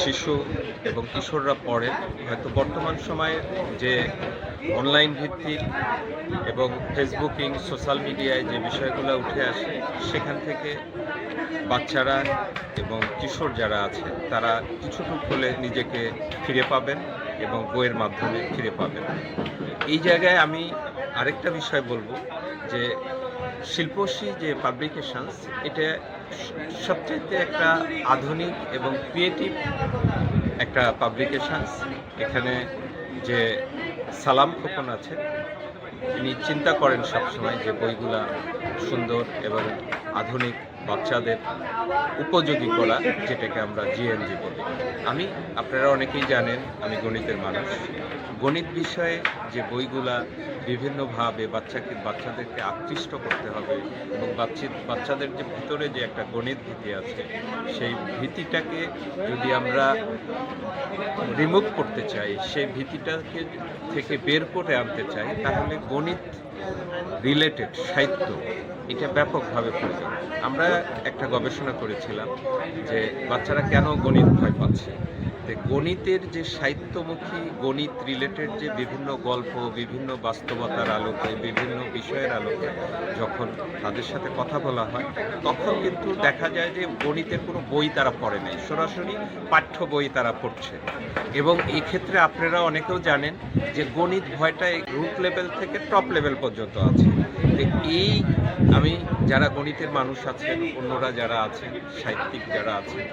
শিশু এবং কিশোররা পড়ে, হয়তো বর্তমান সময়ে যে অনলাইন ভিত্তিক এবং ফেসবুকিং সোশ্যাল মিডিয়ায় যে বিষয়গুলো উঠে আসে, সেখান থেকে বাচ্চারা এবং কিশোর যারা আছে তারা কিছুটুকু হলে নিজেকে ফিরে পাবেন এবং বইয়ের মাধ্যমে ফিরে পাবেন। এই জায়গায় আমি আরেকটা বিষয় বলবো যে শিল্পশ্রী যে পাবলিকেশনস, এটা সবচাইতে একটা আধুনিক এবং ক্রিয়েটিভ একটা পাবলিকেশনস। এখানে যে সালাম খোকন আছে, তিনি চিন্তা করেন সবসময় যে বইগুলা সুন্দর এবং আধুনিক বাচ্চাদের উপযোগী করা, যেটাকে আমরা জিএনজি বলি। আপনারা অনেকেই জানেন আমি গণিতের মানুষ। গণিত বিষয়ে যে বইগুলা বিভিন্নভাবে বাচ্চাদেরকে আকৃষ্ট করতে হবে এবং বাচ্চাদের যে ভিতরে যে একটা গণিত ভীতি আছে, সেই ভীতিটাকে যদি আমরা রিমুভ করতে চাই, সেই ভীতিটাকে থেকে বের করে আনতে চাই, তাহলে গণিত রিলেটেড সাহিত্য এটা ব্যাপকভাবে প্রয়োজন। আমরা একটা গবেষণা করেছিলাম যে বাচ্চারা কেন গণিত ভয় পাচ্ছে। গণিতের যে সাহিত্যমুখী গণিত রিলেটেড যে বিভিন্ন গল্প, বিভিন্ন বাস্তবতার আলোকে, বিভিন্ন বিষয়ের আলোকে যখন তাদের সাথে কথা বলা হয়, তখন কিন্তু দেখা যায় যে গণিতের কোনো বই তারা পড়ে নাই, সরাসরি পাঠ্য বই তারা পড়ছে। এবং এই ক্ষেত্রে আপনারা অনেকেও জানেন যে গণিত ভয়টা রুট লেভেল থেকে টপ লেভেল পর্যন্ত আছে। এই আমি যারা গণিতের মানুষ আছেন, অন্যরা যারা আছেন, সাহিত্যিক যারা আছেন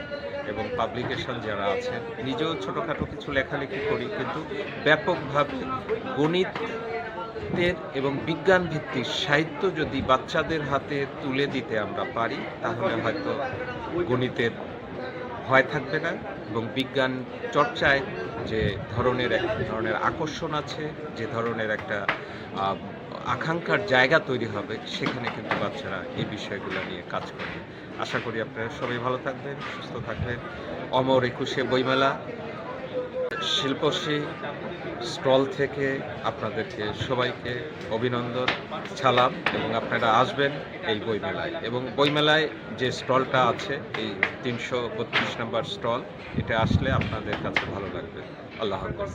এবং পাবলিকেশন যারা আছেন, নিজেও ছোটোখাটো কিছু লেখালেখি করি, কিন্তু ব্যাপকভাবে গণিতের এবং বিজ্ঞান ভিত্তিক সাহিত্য যদি বাচ্চাদের হাতে তুলে দিতে আমরা পারি, তাহলে হয়তো গণিতের ভয় থাকবে না এবং বিজ্ঞান চর্চায় যে এক ধরনের আকর্ষণ আছে, যে ধরনের একটা আকাঙ্ক্ষার জায়গা তৈরি হবে, সেখানে কিন্তু বাচ্চারা এই বিষয়গুলো নিয়ে কাজ করবে। আশা করি আপনারা সবাই ভালো থাকবেন, সুস্থ থাকবেন। অমর ২১শে বইমেলা শিল্পশ্রী স্টল থেকে আপনাদেরকে সবাইকে অভিনন্দন, সালাম, এবং আপনারা আসবেন এই বইমেলায়। এবং বইমেলায় যে স্টলটা আছে, এই ৩৩২ নম্বর স্টল, এটা আসলে আপনাদের কাছে ভালো লাগবে। আল্লাহ হাফেজ।